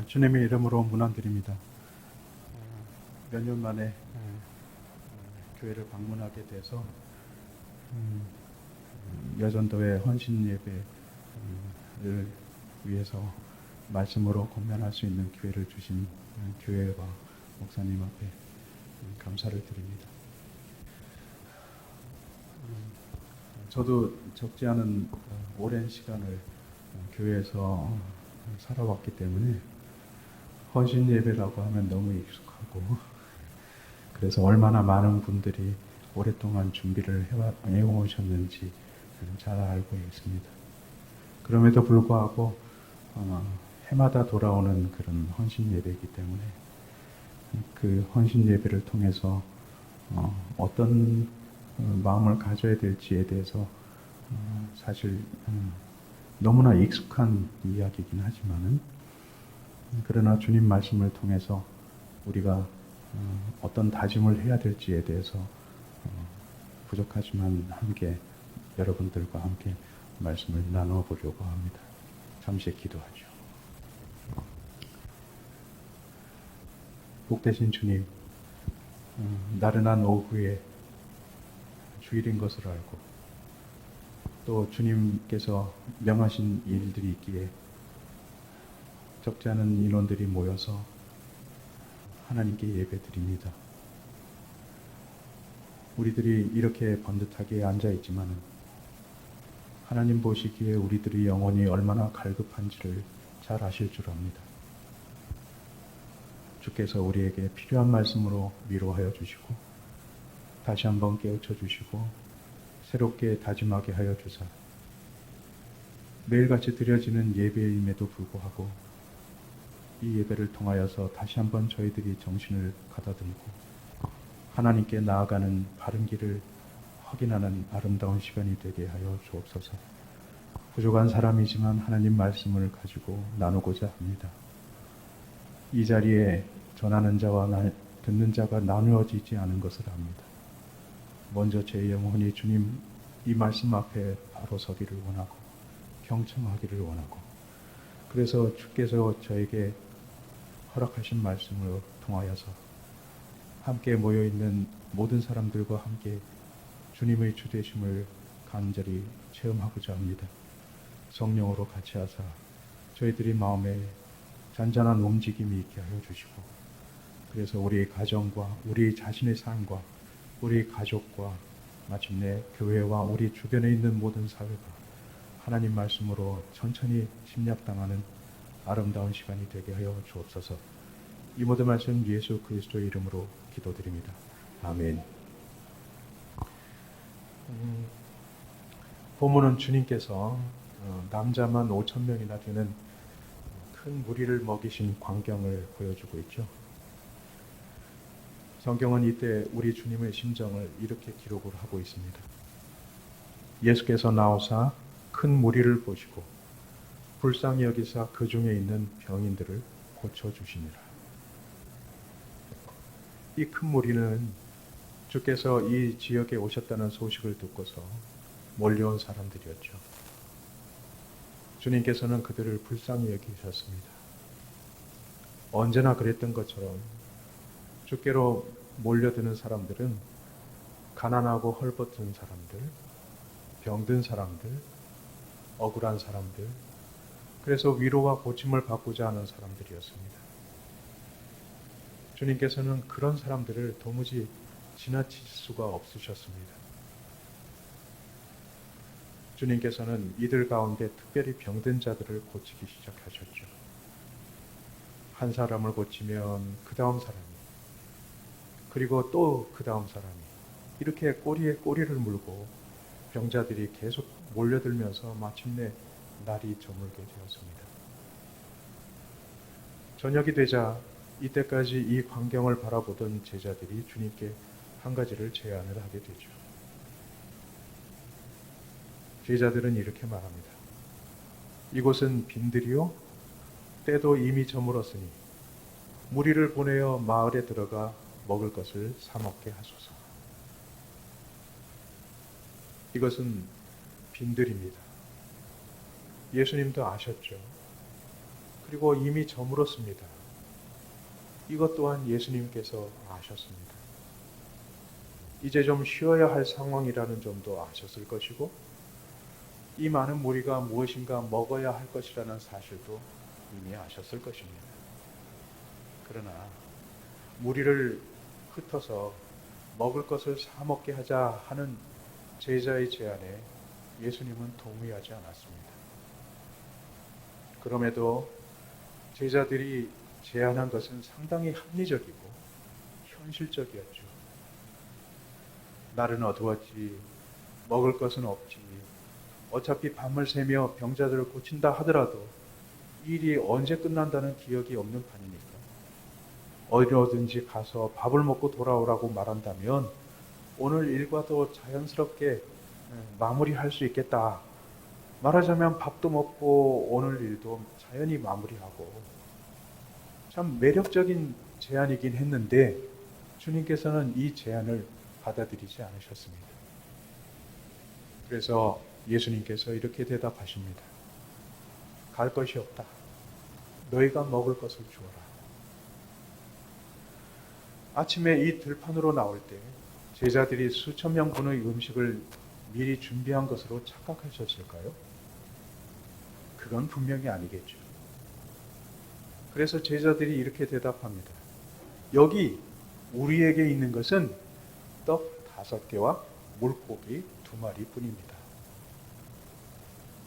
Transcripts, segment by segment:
주님의 이름으로 문안드립니다. 몇 년 만에 교회를 방문하게 돼서 여전도의 헌신 예배를 위해서 말씀으로 권면할 수 있는 기회를 주신 교회와 목사님 앞에 감사를 드립니다. 저도 적지 않은 오랜 시간을 교회에서 살아왔기 때문에 헌신 예배라고 하면 너무 익숙하고, 그래서 얼마나 많은 분들이 오랫동안 준비를 해오셨는지 잘 알고 있습니다. 그럼에도 불구하고 해마다 돌아오는 그런 헌신 예배이기 때문에 그 헌신 예배를 통해서 어떤 마음을 가져야 될지에 대해서 사실 너무나 익숙한 이야기이긴 하지만은, 그러나 주님 말씀을 통해서 우리가 어떤 다짐을 해야 될지에 대해서 부족하지만 함께 여러분들과 함께 말씀을 나누어 보려고 합니다. 잠시 기도하죠. 복되신 주님, 나른한 오후에 주일인 것을 알고 또 주님께서 명하신 일들이 있기에 적지 않은 인원들이 모여서 하나님께 예배드립니다. 우리들이 이렇게 번듯하게 앉아있지만 하나님 보시기에 우리들의 영혼이 얼마나 갈급한지를 잘 아실 줄 압니다. 주께서 우리에게 필요한 말씀으로 위로하여 주시고 다시 한번 깨우쳐 주시고 새롭게 다짐하게 하여 주사 매일같이 드려지는 예배임에도 불구하고 이 예배를 통하여서 다시 한번 저희들이 정신을 가다듬고 하나님께 나아가는 바른 길을 확인하는 아름다운 시간이 되게 하여 주옵소서. 부족한 사람이지만 하나님 말씀을 가지고 나누고자 합니다. 이 자리에 전하는 자와 듣는 자가 나누어지지 않은 것을 압니다. 먼저 제 영혼이 주님 이 말씀 앞에 바로 서기를 원하고 경청하기를 원하고, 그래서 주께서 저에게 허락하신 말씀을 통하여서 함께 모여있는 모든 사람들과 함께 주님의 주되심을 간절히 체험하고자 합니다. 성령으로 같이 하사 저희들이 마음에 잔잔한 움직임이 있게 하여 주시고, 그래서 우리 가정과 우리 자신의 삶과 우리 가족과 마침내 교회와 우리 주변에 있는 모든 사회가 하나님 말씀으로 천천히 침략당하는 아름다운 시간이 되게 하여 주옵소서. 이 모든 말씀 예수 그리스도의 이름으로 기도드립니다. 아멘. 본문은 주님께서 남자만 5,000명이나 되는 큰 무리를 먹이신 광경을 보여주고 있죠. 성경은 이때 우리 주님의 심정을 이렇게 기록을 하고 있습니다. 예수께서 나오사 큰 무리를 보시고 불쌍히 여기사 그 중에 있는 병인들을 고쳐주시니라. 이 큰 무리는 주께서 이 지역에 오셨다는 소식을 듣고서 몰려온 사람들이었죠. 주님께서는 그들을 불쌍히 여기셨습니다. 언제나 그랬던 것처럼 주께로 몰려드는 사람들은 가난하고 헐벗은 사람들, 병든 사람들, 억울한 사람들, 그래서 위로와 고침을 받고자 하는 사람들이었습니다. 주님께서는 그런 사람들을 도무지 지나칠 수가 없으셨습니다. 주님께서는 이들 가운데 특별히 병든 자들을 고치기 시작하셨죠. 한 사람을 고치면 그 다음 사람이, 그리고 또 그 다음 사람이, 이렇게 꼬리에 꼬리를 물고 병자들이 계속 몰려들면서 마침내 날이 저물게 되었습니다. 저녁이 되자 이때까지 이 광경을 바라보던 제자들이 주님께 한 가지를 제안을 하게 되죠. 제자들은 이렇게 말합니다. 이곳은 빈들이요 때도 이미 저물었으니 무리를 보내어 마을에 들어가 먹을 것을 사 먹게 하소서. 이것은 빈들입니다. 예수님도 아셨죠. 그리고 이미 저물었습니다. 이것 또한 예수님께서 아셨습니다. 이제 좀 쉬어야 할 상황이라는 점도 아셨을 것이고, 이 많은 무리가 무엇인가 먹어야 할 것이라는 사실도 이미 아셨을 것입니다. 그러나 무리를 흩어서 먹을 것을 사 먹게 하자 하는 제자의 제안에 예수님은 동의하지 않았습니다. 그럼에도 제자들이 제안한 것은 상당히 합리적이고 현실적이었죠. 날은 어두웠지, 먹을 것은 없지, 어차피 밤을 새며 병자들을 고친다 하더라도 일이 언제 끝난다는 기억이 없는 판이니까 어디로든지 가서 밥을 먹고 돌아오라고 말한다면 오늘 일과도 자연스럽게 마무리할 수 있겠다. 말하자면 밥도 먹고 오늘 일도 자연히 마무리하고, 참 매력적인 제안이긴 했는데 주님께서는 이 제안을 받아들이지 않으셨습니다. 그래서 예수님께서 이렇게 대답하십니다. 갈 것이 없다. 너희가 먹을 것을 주어라. 아침에 이 들판으로 나올 때 제자들이 수천 명분의 음식을 미리 준비한 것으로 착각하셨을까요? 그건 분명히 아니겠죠. 그래서 제자들이 이렇게 대답합니다. 여기 우리에게 있는 것은 떡 5개와 물고기 2마리 뿐입니다.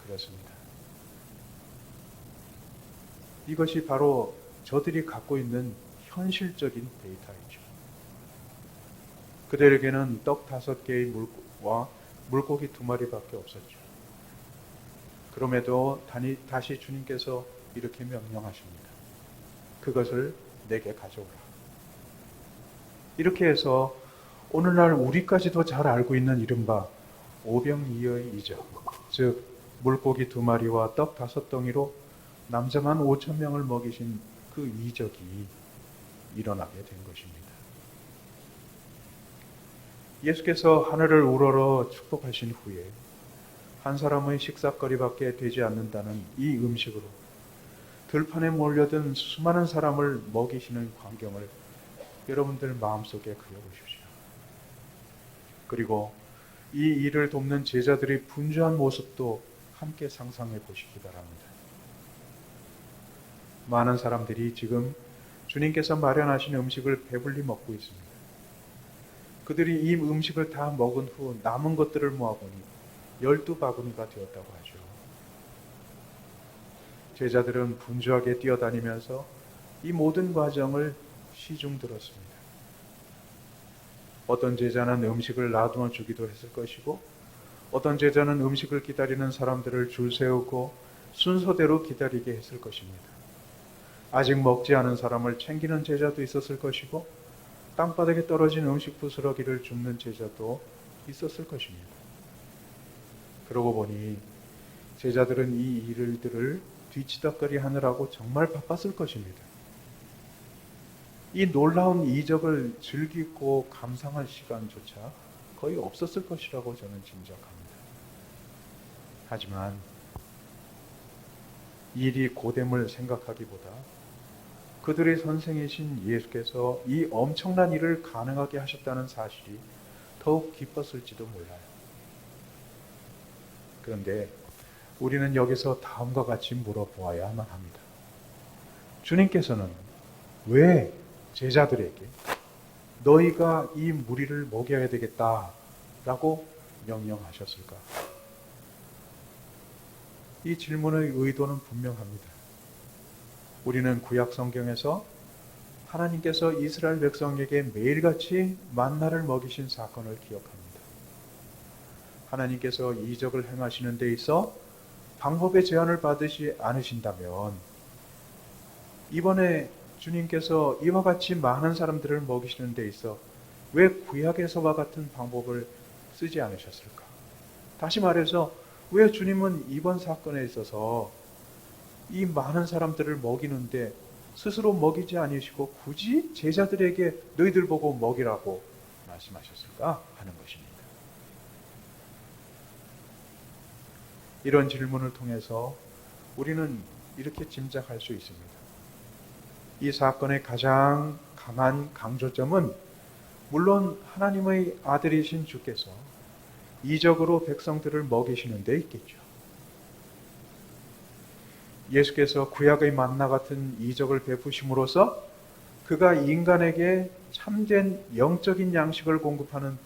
그렇습니다. 이것이 바로 저들이 갖고 있는 현실적인 데이터이죠. 그들에게는 떡 5개의 물고기와 물고기 2마리밖에 없었죠. 그럼에도 다시 주님께서 이렇게 명령하십니다. 그것을 내게 가져오라. 이렇게 해서 오늘날 우리까지도 잘 알고 있는 이른바 오병이어의 이적, 즉 물고기 2마리와 떡 5덩이로 남자만 5천 명을 먹이신 그 이적이 일어나게 된 것입니다. 예수께서 하늘을 우러러 축복하신 후에 한 사람의 식사거리밖에 되지 않는다는 이 음식으로 들판에 몰려든 수많은 사람을 먹이시는 광경을 여러분들 마음속에 그려보십시오. 그리고 이 일을 돕는 제자들의 분주한 모습도 함께 상상해 보시기 바랍니다. 많은 사람들이 지금 주님께서 마련하신 음식을 배불리 먹고 있습니다. 그들이 이 음식을 다 먹은 후 남은 것들을 모아보니 12바구니가 되었다고 하죠. 제자들은 분주하게 뛰어다니면서 이 모든 과정을 시중 들었습니다. 어떤 제자는 음식을 놔두어 주기도 했을 것이고, 어떤 제자는 음식을 기다리는 사람들을 줄 세우고 순서대로 기다리게 했을 것입니다. 아직 먹지 않은 사람을 챙기는 제자도 있었을 것이고, 땅바닥에 떨어진 음식 부스러기를 줍는 제자도 있었을 것입니다. 그러고 보니 제자들은 이 일들을 뒤치다꺼리 하느라고 정말 바빴을 것입니다. 이 놀라운 이적을 즐기고 감상할 시간조차 거의 없었을 것이라고 저는 짐작합니다. 하지만 일이 고됨을 생각하기보다 그들의 선생이신 예수께서 이 엄청난 일을 가능하게 하셨다는 사실이 더욱 기뻤을지도 몰라요. 그런데 우리는 여기서 다음과 같이 물어보아야만 합니다. 주님께서는 왜 제자들에게 너희가 이 무리를 먹여야 되겠다라고 명령하셨을까? 이 질문의 의도는 분명합니다. 우리는 구약 성경에서 하나님께서 이스라엘 백성에게 매일같이 만나를 먹이신 사건을 기억합니다. 하나님께서 이적을 행하시는 데 있어 방법의 제한을 받으시 않으신다면 이번에 주님께서 이와 같이 많은 사람들을 먹이시는 데 있어 왜 구약에서와 같은 방법을 쓰지 않으셨을까? 다시 말해서 왜 주님은 이번 사건에 있어서 이 많은 사람들을 먹이는데 스스로 먹이지 않으시고 굳이 제자들에게 너희들 보고 먹이라고 말씀하셨을까 하는 것입니다. 이런 질문을 통해서 우리는 이렇게 짐작할 수 있습니다. 이 사건의 가장 강한 강조점은 물론 하나님의 아들이신 주께서 이적으로 백성들을 먹이시는 데 있겠죠. 예수께서 구약의 만나 같은 이적을 베푸심으로써 그가 인간에게 참된 영적인 양식을 공급하는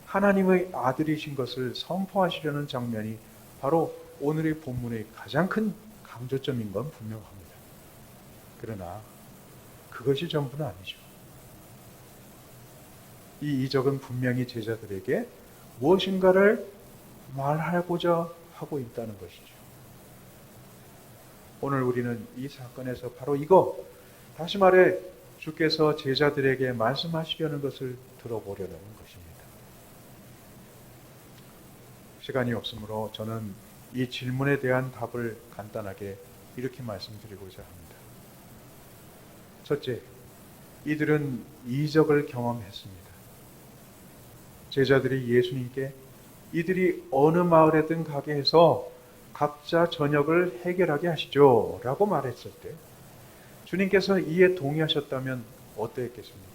하나님의 아들이신 것을 선포하시려는 장면이 바로 오늘의 본문의 가장 큰 강조점인 건 분명합니다. 그러나 그것이 전부는 아니죠. 이 이적은 분명히 제자들에게 무엇인가를 말하고자 하고 있다는 것이죠. 오늘 우리는 이 사건에서 바로 이거, 다시 말해 주께서 제자들에게 말씀하시려는 것을 들어보려는 것입니다. 시간이 없으므로 저는 이 질문에 대한 답을 간단하게 이렇게 말씀드리고자 합니다. 첫째, 이들은 이적을 경험했습니다. 제자들이 예수님께 이들이 어느 마을에든 가게 해서 각자 저녁을 해결하게 하시죠 라고 말했을 때 주님께서 이에 동의하셨다면 어떠했겠습니까?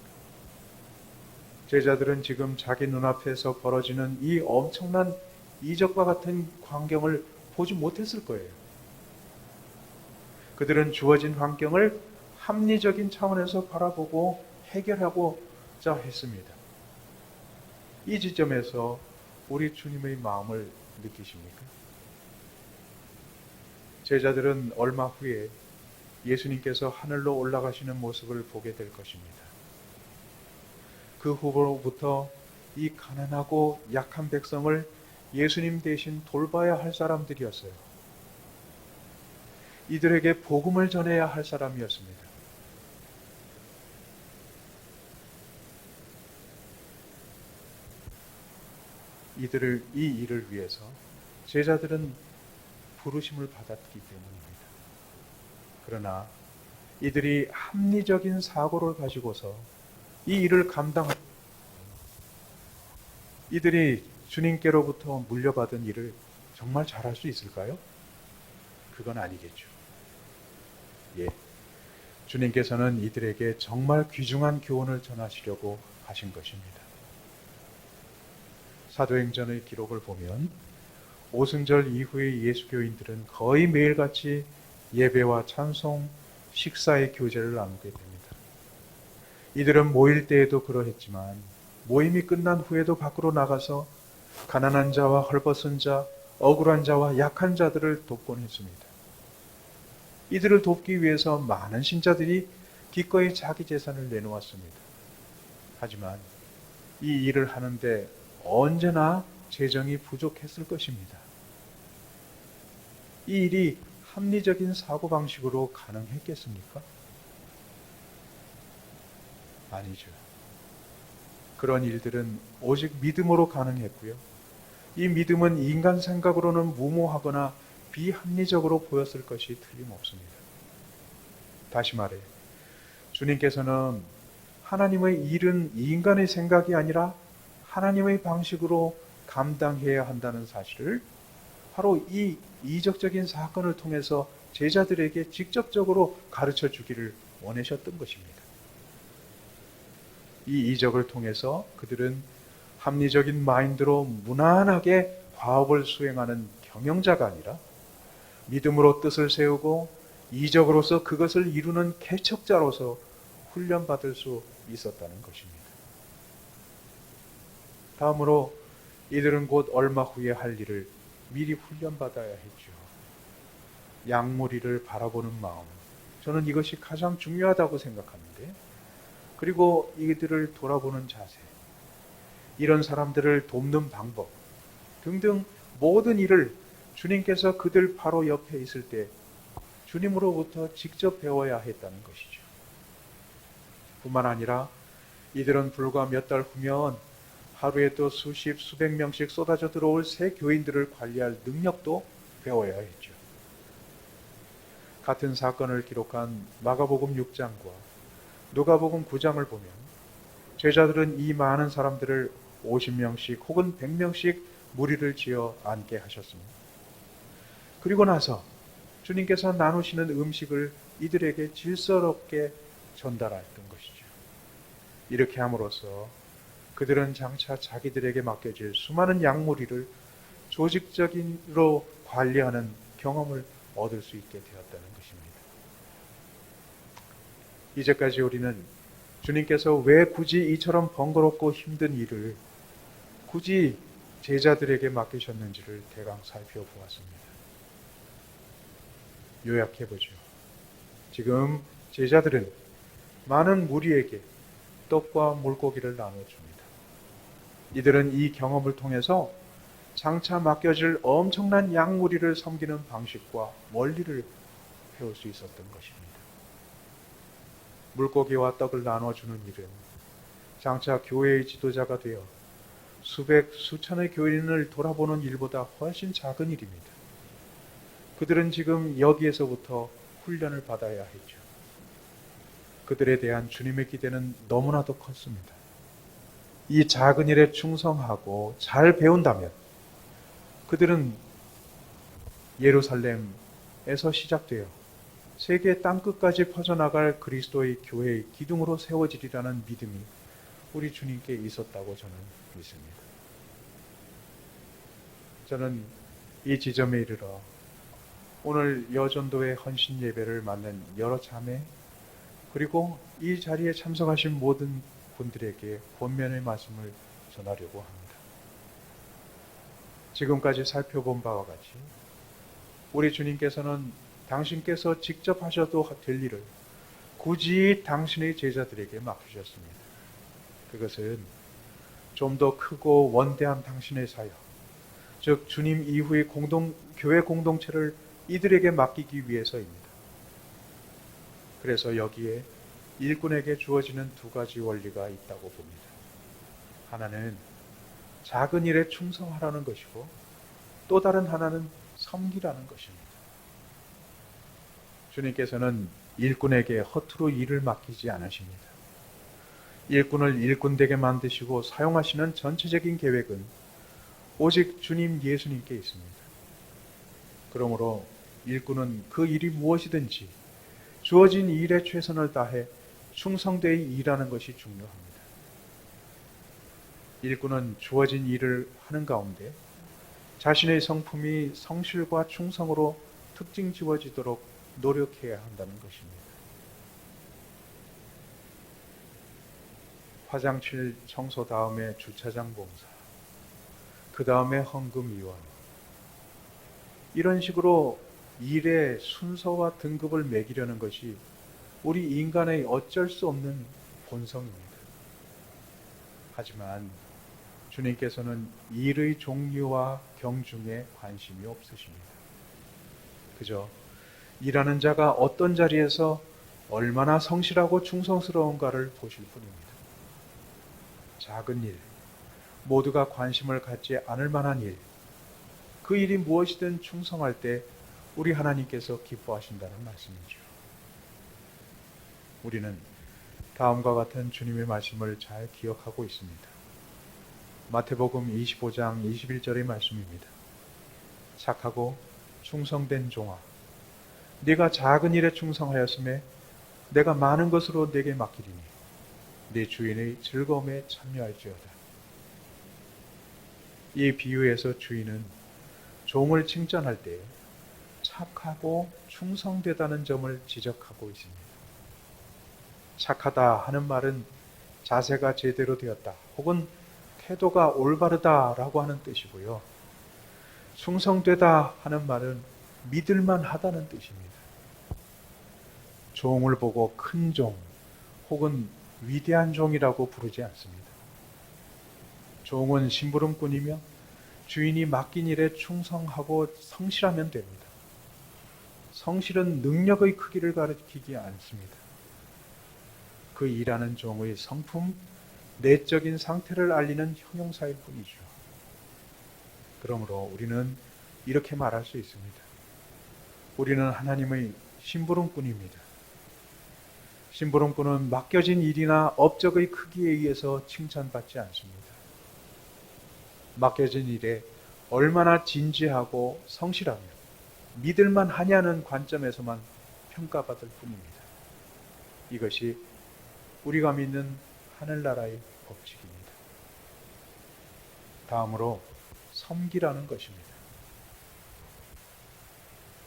제자들은 지금 자기 눈앞에서 벌어지는 이 엄청난 이적과 같은 광경을 보지 못했을 거예요. 그들은 주어진 환경을 합리적인 차원에서 바라보고 해결하고자 했습니다. 이 지점에서 우리 주님의 마음을 느끼십니까? 제자들은 얼마 후에 예수님께서 하늘로 올라가시는 모습을 보게 될 것입니다. 그 후로부터 이 가난하고 약한 백성을 예수님 대신 돌봐야 할 사람들이었어요. 이들에게 복음을 전해야 할 사람이었습니다. 이 일을 위해서 제자들은 부르심을 받았기 때문입니다. 그러나 이들이 합리적인 사고를 가지고서 이 일을 이들이 주님께로부터 물려받은 일을 정말 잘할 수 있을까요? 그건 아니겠죠. 예, 주님께서는 이들에게 정말 귀중한 교훈을 전하시려고 하신 것입니다. 사도행전의 기록을 보면 오순절 이후의 예수교인들은 거의 매일같이 예배와 찬송, 식사의 교제를 나누게 됩니다. 이들은 모일 때에도 그러했지만 모임이 끝난 후에도 밖으로 나가서 가난한 자와 헐벗은 자, 억울한 자와 약한 자들을 돕곤 했습니다. 이들을 돕기 위해서 많은 신자들이 기꺼이 자기 재산을 내놓았습니다. 하지만 이 일을 하는데 언제나 재정이 부족했을 것입니다. 이 일이 합리적인 사고방식으로 가능했겠습니까? 아니죠. 그런 일들은 오직 믿음으로 가능했고요. 이 믿음은 인간 생각으로는 무모하거나 비합리적으로 보였을 것이 틀림없습니다. 다시 말해, 주님께서는 하나님의 일은 인간의 생각이 아니라 하나님의 방식으로 감당해야 한다는 사실을 바로 이 이적적인 사건을 통해서 제자들에게 직접적으로 가르쳐 주기를 원하셨던 것입니다. 이 이적을 통해서 그들은 합리적인 마인드로 무난하게 과업을 수행하는 경영자가 아니라 믿음으로 뜻을 세우고 이적으로서 그것을 이루는 개척자로서 훈련받을 수 있었다는 것입니다. 다음으로 이들은 곧 얼마 후에 할 일을 미리 훈련받아야 했죠. 양무리를 바라보는 마음. 저는 이것이 가장 중요하다고 생각하는데, 그리고 이들을 돌아보는 자세, 이런 사람들을 돕는 방법 등등 모든 일을 주님께서 그들 바로 옆에 있을 때 주님으로부터 직접 배워야 했다는 것이죠. 뿐만 아니라 이들은 불과 몇 달 후면 하루에 또 수십, 수백 명씩 쏟아져 들어올 새 교인들을 관리할 능력도 배워야 했죠. 같은 사건을 기록한 마가복음 6장과 누가복음 9장을 보면 제자들은 이 많은 사람들을 50명씩 혹은 100명씩 무리를 지어 앉게 하셨습니다. 그리고 나서 주님께서 나누시는 음식을 이들에게 질서롭게 전달했던 것이죠. 이렇게 함으로써 그들은 장차 자기들에게 맡겨질 수많은 양무리를 조직적으로 관리하는 경험을 얻을 수 있게 되었다는 것입니다. 이제까지 우리는 주님께서 왜 굳이 이처럼 번거롭고 힘든 일을 굳이 제자들에게 맡기셨는지를 대강 살펴보았습니다. 요약해보죠. 지금 제자들은 많은 무리에게 떡과 물고기를 나눠줍니다. 이들은 이 경험을 통해서 장차 맡겨질 엄청난 양무리를 섬기는 방식과 원리를 배울 수 있었던 것입니다. 물고기와 떡을 나눠주는 일은 장차 교회의 지도자가 되어 수백, 수천의 교인을 돌아보는 일보다 훨씬 작은 일입니다. 그들은 지금 여기에서부터 훈련을 받아야 했죠. 그들에 대한 주님의 기대는 너무나도 컸습니다. 이 작은 일에 충성하고 잘 배운다면 그들은 예루살렘에서 시작되어 세계 땅끝까지 퍼져나갈 그리스도의 교회의 기둥으로 세워지리라는 믿음이 우리 주님께 있었다고 저는 믿습니다. 저는 이 지점에 이르러 오늘 여전도의 헌신 예배를 맞는 여러 자매 그리고 이 자리에 참석하신 모든 분들에게 권면의 말씀을 전하려고 합니다. 지금까지 살펴본 바와 같이 우리 주님께서는 당신께서 직접 하셔도 될 일을 굳이 당신의 제자들에게 맡기셨습니다. 그것은 좀 더 크고 원대한 당신의 사역, 즉 주님 이후의 교회 공동체를 이들에게 맡기기 위해서입니다. 그래서 여기에 일꾼에게 주어지는 두 가지 원리가 있다고 봅니다. 하나는 작은 일에 충성하라는 것이고 또 다른 하나는 섬기라는 것입니다. 주님께서는 일꾼에게 허투루 일을 맡기지 않으십니다. 일꾼을 일꾼되게 만드시고 사용하시는 전체적인 계획은 오직 주님 예수님께 있습니다. 그러므로 일꾼은 그 일이 무엇이든지 주어진 일에 최선을 다해 충성되어 일하는 것이 중요합니다. 일꾼은 주어진 일을 하는 가운데 자신의 성품이 성실과 충성으로 특징 지워지도록 노력해야 한다는 것입니다. 화장실 청소 다음에 주차장 봉사, 그 다음에 헌금위원, 이런 식으로 일의 순서와 등급을 매기려는 것이 우리 인간의 어쩔 수 없는 본성입니다. 하지만 주님께서는 일의 종류와 경중에 관심이 없으십니다. 그저 일하는 자가 어떤 자리에서 얼마나 성실하고 충성스러운가를 보실 뿐입니다. 작은 일, 모두가 관심을 갖지 않을 만한 일, 그 일이 무엇이든 충성할 때 우리 하나님께서 기뻐하신다는 말씀이죠. 우리는 다음과 같은 주님의 말씀을 잘 기억하고 있습니다. 마태복음 25장 21절의 말씀입니다. 착하고 충성된 종아, 네가 작은 일에 충성하였음에 내가 많은 것으로 네게 맡기리니 네 주인의 즐거움에 참여할지어다. 이 비유에서 주인은 종을 칭찬할 때 착하고 충성되다는 점을 지적하고 있습니다. 착하다 하는 말은 자세가 제대로 되었다 혹은 태도가 올바르다라고 하는 뜻이고요. 충성되다 하는 말은 믿을만 하다는 뜻입니다. 종을 보고 큰 종 혹은 위대한 종이라고 부르지 않습니다. 종은 심부름꾼이며 주인이 맡긴 일에 충성하고 성실하면 됩니다. 성실은 능력의 크기를 가리키지 않습니다. 그 일하는 종의 성품, 내적인 상태를 알리는 형용사일 뿐이죠. 그러므로 우리는 이렇게 말할 수 있습니다. 우리는 하나님의 심부름꾼입니다. 심부름꾼은 맡겨진 일이나 업적의 크기에 의해서 칭찬받지 않습니다. 맡겨진 일에 얼마나 진지하고 성실하며 믿을만 하냐는 관점에서만 평가받을 뿐입니다. 이것이 우리가 믿는 하늘나라의 법칙입니다. 다음으로 섬기라는 것입니다.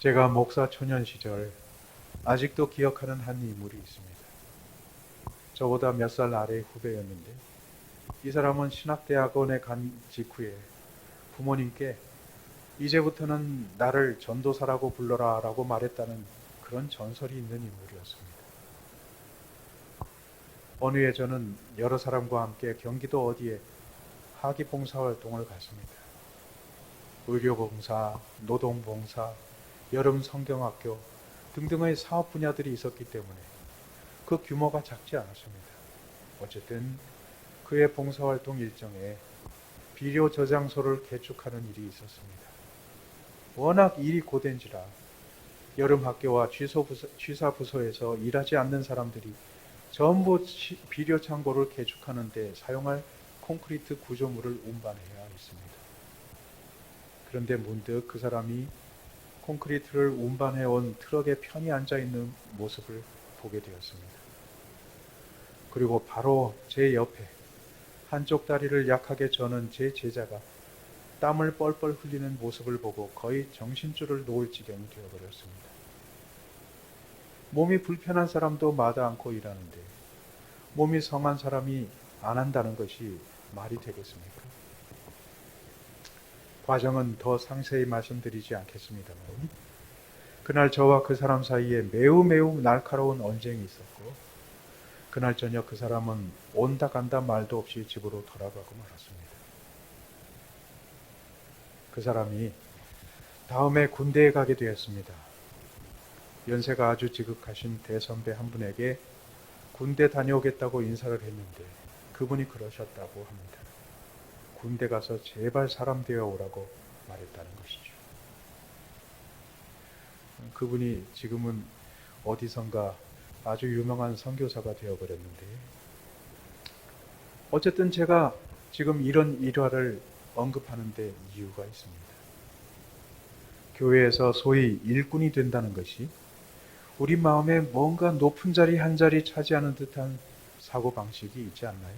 제가 목사 초년 시절 아직도 기억하는 한 인물이 있습니다. 저보다 몇 살 아래의 후배였는데 이 사람은 신학대학원에 간 직후에 부모님께 이제부터는 나를 전도사라고 불러라 라고 말했다는 그런 전설이 있는 인물이었습니다. 어느 해 저는 여러 사람과 함께 경기도 어디에 하기봉사활동을 갔습니다. 의료봉사, 노동봉사, 여름 성경학교 등등의 사업 분야들이 있었기 때문에 그 규모가 작지 않았습니다. 어쨌든 그의 봉사활동 일정에 비료 저장소를 개축하는 일이 있었습니다. 워낙 일이 고된지라 여름학교와 취사부서에서 일하지 않는 사람들이 전부 비료 창고를 개축하는 데 사용할 콘크리트 구조물을 운반해야 했습니다. 그런데 문득 그 사람이 콘크리트를 운반해온 트럭에 편히 앉아있는 모습을 보게 되었습니다. 그리고 바로 제 옆에 한쪽 다리를 약하게 저는 제 제자가 땀을 뻘뻘 흘리는 모습을 보고 거의 정신줄을 놓을 지경이 되어버렸습니다. 몸이 불편한 사람도 마다 않고 일하는데 몸이 성한 사람이 안 한다는 것이 말이 되겠습니까? 과정은 더 상세히 말씀드리지 않겠습니다만 그날 저와 그 사람 사이에 매우 날카로운 언쟁이 있었고 그날 저녁 그 사람은 온다 간다 말도 없이 집으로 돌아가고 말았습니다. 그 사람이 다음에 군대에 가게 되었습니다. 연세가 아주 지극하신 대선배 한 분에게 군대 다녀오겠다고 인사를 했는데 그분이 그러셨다고 합니다. 군대 가서 제발 사람 되어 오라고 말했다는 것이죠. 그분이 지금은 어디선가 아주 유명한 선교사가 되어버렸는데 어쨌든 제가 지금 이런 일화를 언급하는 데 이유가 있습니다. 교회에서 소위 일꾼이 된다는 것이 우리 마음에 뭔가 높은 자리 한 자리 차지하는 듯한 사고방식이 있지 않나요?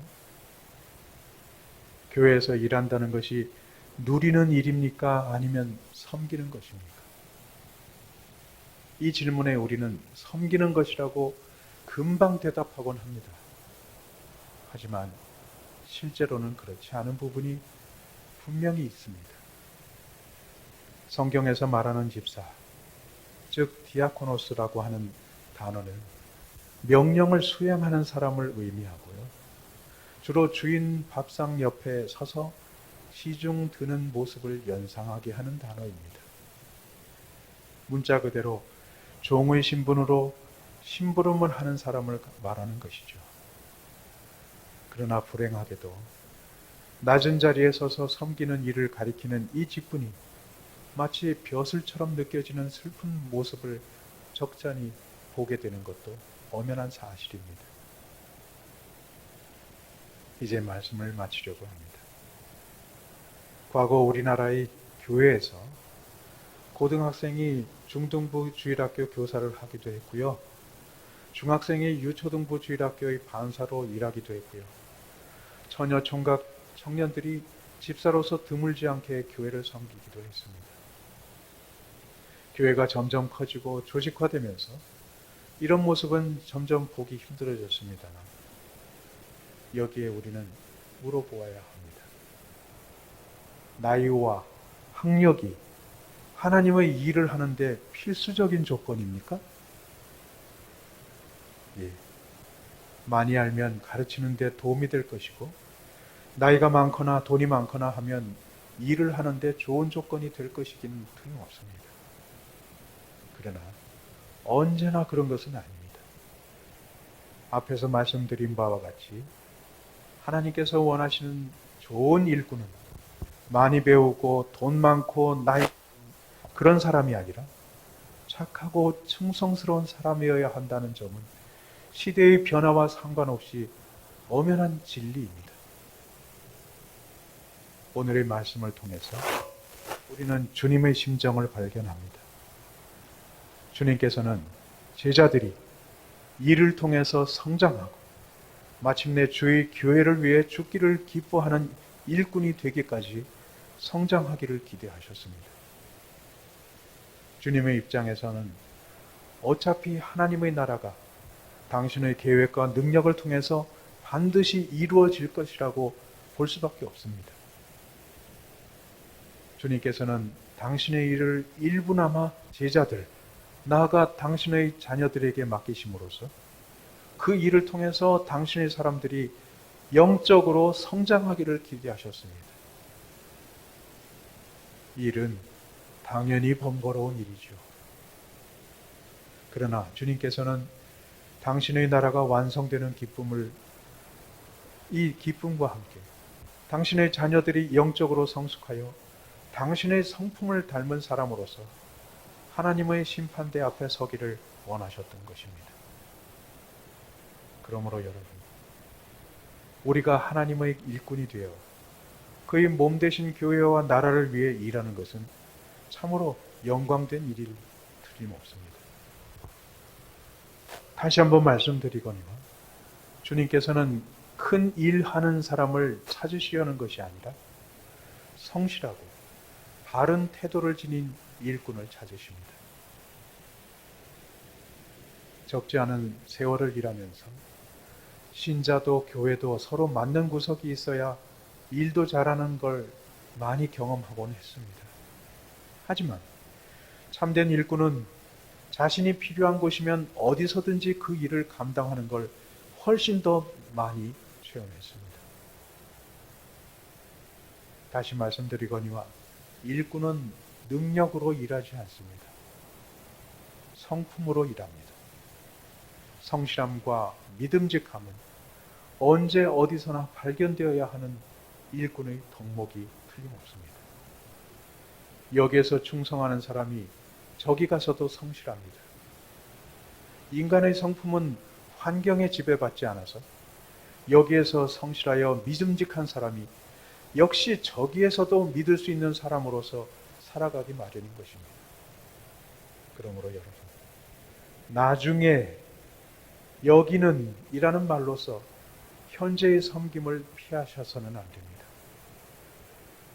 교회에서 일한다는 것이 누리는 일입니까? 아니면 섬기는 것입니까? 이 질문에 우리는 섬기는 것이라고 금방 대답하곤 합니다. 하지만 실제로는 그렇지 않은 부분이 분명히 있습니다. 성경에서 말하는 집사, 즉 디아코노스라고 하는 단어는 명령을 수행하는 사람을 의미하고요. 주로 주인 밥상 옆에 서서 시중 드는 모습을 연상하게 하는 단어입니다. 문자 그대로 종의 신분으로 심부름을 하는 사람을 말하는 것이죠. 그러나 불행하게도 낮은 자리에 서서 섬기는 일을 가리키는 이 직분이 마치 벼슬처럼 느껴지는 슬픈 모습을 적잖이 보게 되는 것도 엄연한 사실입니다. 이제 말씀을 마치려고 합니다. 과거 우리나라의 교회에서 고등학생이 중등부 주일학교 교사를 하기도 했고요. 중학생이 유초등부 주일학교의 반사로 일하기도 했고요. 처녀 총각 청년들이 집사로서 드물지 않게 교회를 섬기기도 했습니다. 교회가 점점 커지고 조직화되면서 이런 모습은 점점 보기 힘들어졌습니다만 여기에 우리는 물어보아야 합니다. 나이와 학력이 하나님의 일을 하는데 필수적인 조건입니까? 예. 많이 알면 가르치는 데 도움이 될 것이고 나이가 많거나 돈이 많거나 하면 일을 하는데 좋은 조건이 될 것이긴 틀림없습니다. 그러나 언제나 그런 것은 아닙니다. 앞에서 말씀드린 바와 같이 하나님께서 원하시는 좋은 일꾼은 많이 배우고 돈 많고 나이 그런 사람이 아니라 착하고 충성스러운 사람이어야 한다는 점은 시대의 변화와 상관없이 엄연한 진리입니다. 오늘의 말씀을 통해서 우리는 주님의 심정을 발견합니다. 주님께서는 제자들이 일을 통해서 성장하고 마침내 주의 교회를 위해 죽기를 기뻐하는 일꾼이 되기까지 성장하기를 기대하셨습니다. 주님의 입장에서는 어차피 하나님의 나라가 당신의 계획과 능력을 통해서 반드시 이루어질 것이라고 볼 수밖에 없습니다. 주님께서는 당신의 일을 일부나마 제자들, 나아가 당신의 자녀들에게 맡기심으로써 그 일을 통해서 당신의 사람들이 영적으로 성장하기를 기대하셨습니다. 이 일은 당연히 번거로운 일이죠. 그러나 주님께서는 당신의 나라가 완성되는 기쁨을, 이 기쁨과 함께 당신의 자녀들이 영적으로 성숙하여 당신의 성품을 닮은 사람으로서 하나님의 심판대 앞에 서기를 원하셨던 것입니다. 그러므로 여러분, 우리가 하나님의 일꾼이 되어 그의 몸 되신 교회와 나라를 위해 일하는 것은 참으로 영광된 일일 틀림없습니다. 다시 한번 말씀드리거니와 주님께서는 큰 일하는 사람을 찾으시려는 것이 아니라 성실하고 바른 태도를 지닌 일꾼을 찾으십니다. 적지 않은 세월을 일하면서 신자도 교회도 서로 맞는 구석이 있어야 일도 잘하는 걸 많이 경험하곤 했습니다. 하지만 참된 일꾼은 자신이 필요한 곳이면 어디서든지 그 일을 감당하는 걸 훨씬 더 많이 체험했습니다. 다시 말씀드리거니와 일꾼은 능력으로 일하지 않습니다. 성품으로 일합니다. 성실함과 믿음직함은 언제 어디서나 발견되어야 하는 일꾼의 덕목이 틀림없습니다. 여기에서 충성하는 사람이 저기 가서도 성실합니다. 인간의 성품은 환경에 지배받지 않아서 여기에서 성실하여 믿음직한 사람이 역시 저기에서도 믿을 수 있는 사람으로서 살아가기 마련인 것입니다. 그러므로 여러분, 나중에 여기는 이라는 말로서 현재의 섬김을 피하셔서는 안 됩니다.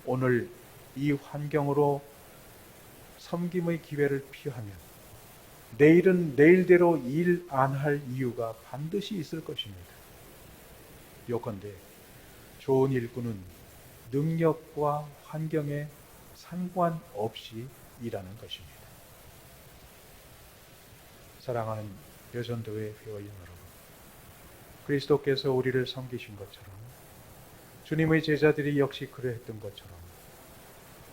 오늘 이 환경으로 섬김의 기회를 피하면 내일은 내일대로 일 안 할 이유가 반드시 있을 것입니다. 요컨대 좋은 일꾼은 능력과 환경에 상관없이 일하는 것입니다. 사랑하는 여전도회 회원 여러분, 그리스도께서 우리를 섬기신 것처럼 주님의 제자들이 역시 그러했던 것처럼,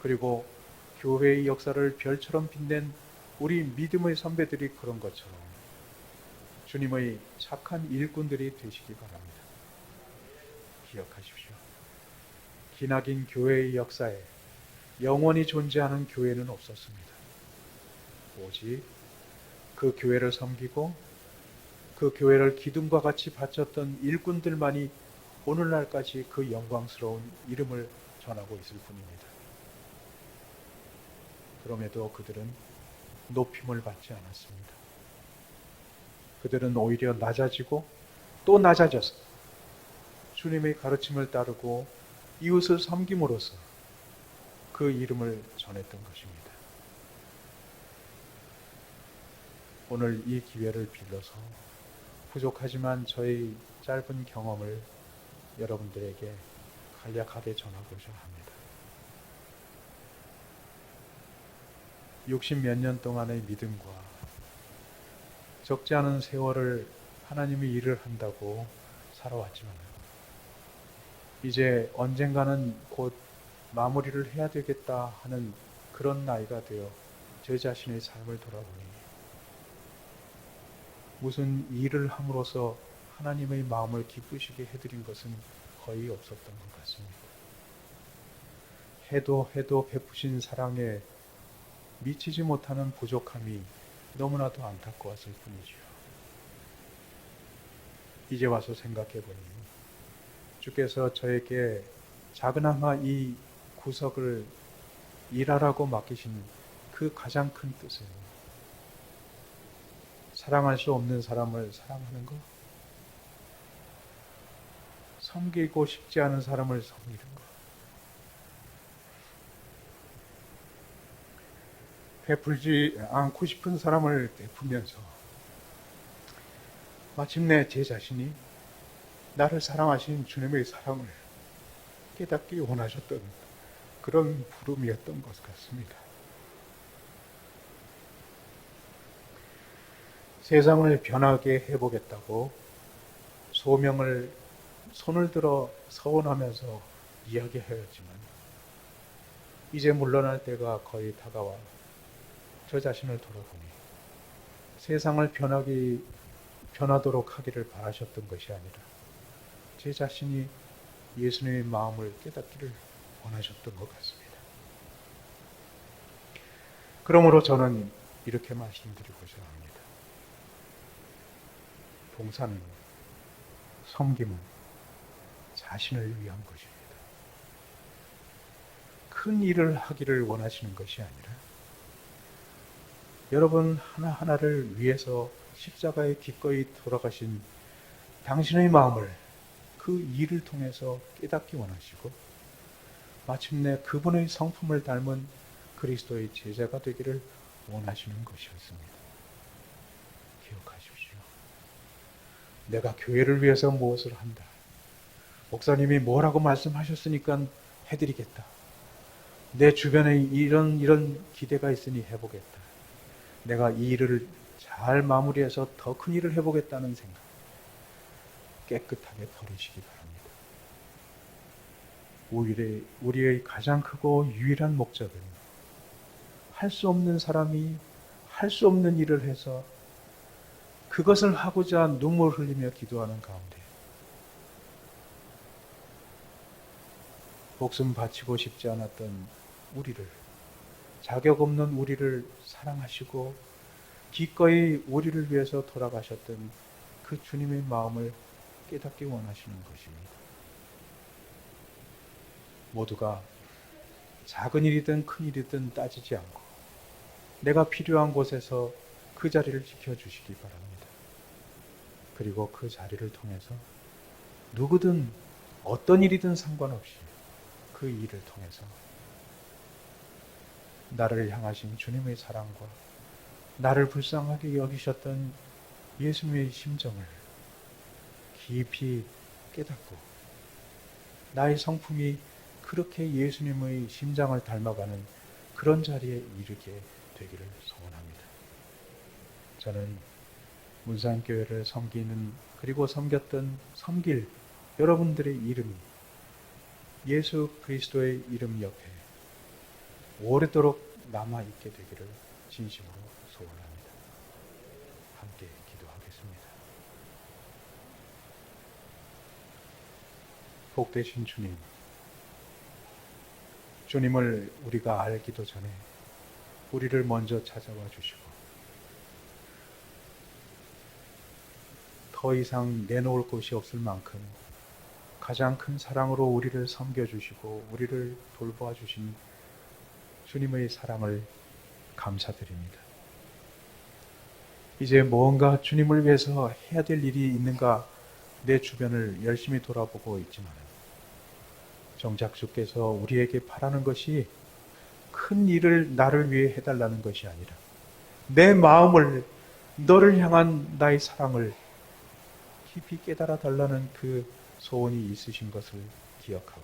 그리고 교회의 역사를 별처럼 빛낸 우리 믿음의 선배들이 그런 것처럼 주님의 착한 일꾼들이 되시기 바랍니다. 기억하십시오. 기나긴 교회의 역사에 영원히 존재하는 교회는 없었습니다. 오직 그 교회를 섬기고 그 교회를 기둥과 같이 바쳤던 일꾼들만이 오늘날까지 그 영광스러운 이름을 전하고 있을 뿐입니다. 그럼에도 그들은 높임을 받지 않았습니다. 그들은 오히려 낮아지고 또 낮아져서 주님의 가르침을 따르고 이웃을 섬김으로써 그 이름을 전했던 것입니다. 오늘 이 기회를 빌려서 부족하지만 저의 짧은 경험을 여러분들에게 간략하게 전하고자 합니다. 60몇 년 동안의 믿음과 적지 않은 세월을 하나님이 일을 한다고 살아왔지만 이제 언젠가는 곧 마무리를 해야 되겠다 하는 그런 나이가 되어 제 자신의 삶을 돌아보니 무슨 일을 함으로써 하나님의 마음을 기쁘시게 해드린 것은 거의 없었던 것 같습니다. 해도 베푸신 사랑에 미치지 못하는 부족함이 너무나도 안타까웠을 뿐이죠. 이제 와서 생각해보니 주께서 저에게 작은아마 이 구석을 일하라고 맡기신 그 가장 큰 뜻은 사랑할 수 없는 사람을 사랑하는 것, 섬기고 싶지 않은 사람을 섬기는 것, 베풀지 않고 싶은 사람을 베푸면서 마침내 제 자신이 나를 사랑하신 주님의 사랑을 깨닫기 원하셨던 그런 부름이었던 것 같습니다. 세상을 변하게 해보겠다고 소명을 손을 들어 서원하면서 이야기하였지만 이제 물러날 때가 거의 다가와 저 자신을 돌아보니 세상을 변하도록 하기를 바라셨던 것이 아니라 제 자신이 예수님의 마음을 깨닫기를 원하셨던 것 같습니다. 그러므로 저는 이렇게 말씀드리고자 합니다. 봉사는, 섬김은 자신을 위한 것입니다. 큰 일을 하기를 원하시는 것이 아니라 여러분 하나하나를 위해서 십자가에 기꺼이 돌아가신 당신의 마음을 그 일을 통해서 깨닫기 원하시고 마침내 그분의 성품을 닮은 그리스도의 제자가 되기를 원하시는 것이었습니다. 기억하십시오. 내가 교회를 위해서 무엇을 한다. 목사님이 뭐라고 말씀하셨으니까 해드리겠다. 내 주변에 이런 기대가 있으니 해보겠다. 내가 이 일을 잘 마무리해서 더 큰 일을 해보겠다는 생각 깨끗하게 버리시기 바랍니다. 우리의 가장 크고 유일한 목적은 할 수 없는 사람이 할 수 없는 일을 해서 그것을 하고자 눈물 흘리며 기도하는 가운데 목숨 바치고 싶지 않았던 우리를, 자격 없는 우리를 사랑하시고 기꺼이 우리를 위해서 돌아가셨던 그 주님의 마음을 깨닫기 원하시는 것입니다. 모두가 작은 일이든 큰 일이든 따지지 않고 내가 필요한 곳에서 그 자리를 지켜주시기 바랍니다. 그리고 그 자리를 통해서 누구든 어떤 일이든 상관없이 그 일을 통해서 나를 향하신 주님의 사랑과 나를 불쌍하게 여기셨던 예수님의 심정을 깊이 깨닫고 나의 성품이 그렇게 예수님의 심장을 닮아가는 그런 자리에 이르게 되기를 소원합니다. 저는 문산교회를 섬기는 그리고 섬길 여러분들의 이름이 예수 그리스도의 이름 옆에 오래도록 남아있게 되기를 진심으로 소원합니다. 함께 기도하겠습니다. 복되신 주님, 주님을 우리가 알기도 전에 우리를 먼저 찾아와 주시고 더 이상 내놓을 곳이 없을 만큼 가장 큰 사랑으로 우리를 섬겨주시고 우리를 돌보아 주신 주님의 사랑을 감사드립니다. 이제 무언가 주님을 위해서 해야 될 일이 있는가 내 주변을 열심히 돌아보고 있지만 정작 주께서 우리에게 바라는 것이 큰 일을 나를 위해 해달라는 것이 아니라 내 마음을, 너를 향한 나의 사랑을 깊이 깨달아 달라는 그 소원이 있으신 것을 기억하고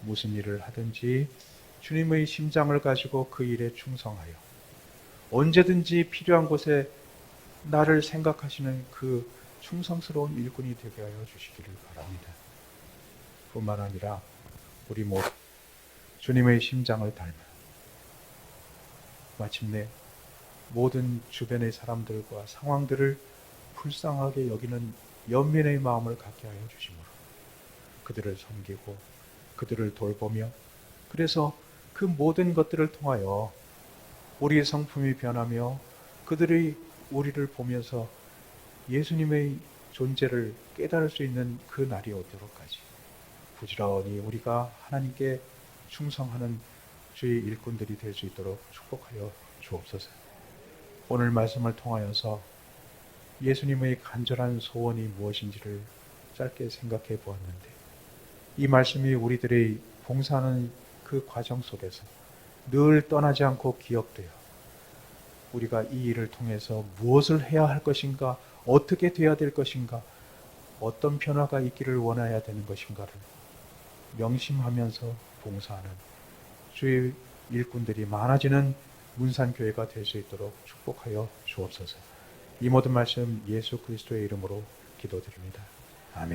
무슨 일을 하든지 주님의 심장을 가지고 그 일에 충성하여 언제든지 필요한 곳에 나를 생각하시는 그 충성스러운 일꾼이 되게 하여 주시기를 바랍니다. 뿐만 아니라 우리 모두 주님의 심장을 닮아 마침내 모든 주변의 사람들과 상황들을 불쌍하게 여기는 연민의 마음을 갖게 하여 주시므로 그들을 섬기고 그들을 돌보며 그래서 그 모든 것들을 통하여 우리의 성품이 변하며 그들이 우리를 보면서 예수님의 존재를 깨달을 수 있는 그 날이 오도록까지 부지런히 우리가 하나님께 충성하는 주의 일꾼들이 될 수 있도록 축복하여 주옵소서. 오늘 말씀을 통하여서 예수님의 간절한 소원이 무엇인지를 짧게 생각해 보았는데 이 말씀이 우리들의 봉사하는 그 과정 속에서 늘 떠나지 않고 기억되어 우리가 이 일을 통해서 무엇을 해야 할 것인가, 어떻게 돼야 될 것인가, 어떤 변화가 있기를 원해야 되는 것인가를 명심하면서 봉사하는 주의 일꾼들이 많아지는 문산교회가 될 수 있도록 축복하여 주옵소서. 이 모든 말씀 예수 그리스도의 이름으로 기도드립니다.